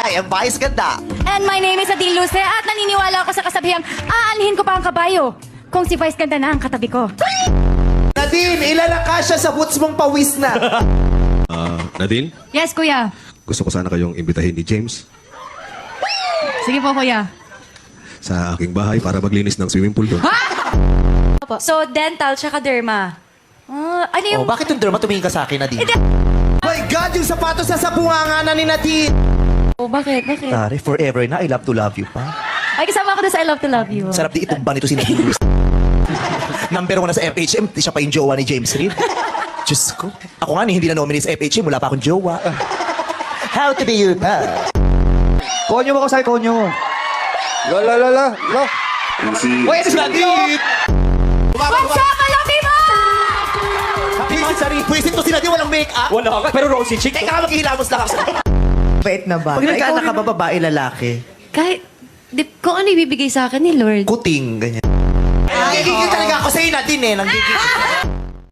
Ay, ang bias ganda. And my name is Adil Luce at naniniwala ako sa kasabihang aanhin ko pa ang kabayo kung si Vice ganda na ang katabi ko. Nadine, ilalaka siya sa boots mong pawis na. Nadine, Yes, kuya. gusto ko sana kayong imbitahin ni James Sige po, kuya. sa aking bahay para maglinis ng swimming pool doon. So, dental tsaka derma. Ano yung... Oh, bakit yung derma tumingin ka sa akin, Nadine? Oh my God, yung sapatos na sa bunganga na ni Nadine. Oh, bakit? Bakit? Tari, forever na, I love to love you pa. Ay, kasama ko na sa I Love to Love You. Sarap di itumba nito si Nadine. Number 1 na sa FHM, di siya pa yung jowa ni James Reid. Diyos ko. Ako nga, hindi na nominate sa FHM, wala pa akong jowa. How to be you pa? Konyo mo ko sa'yo, konyo mo. La. Uy, ito si Nadine! What's up, I love you mo! Pwisit sa rin. Pwisit to si Nadine, walang make-up. Wala ka, pero rosy chick. Teka, maghihilamos lang ako sa... Bait na ba? Pag nagkaanak ka ba, babae, lalaki? Kahit... kung ano ibibigay sa akin ni Lord. Kuting, ganyan. Nagigigil talaga ako sa'yo, Nadine, eh. Nanggigigil.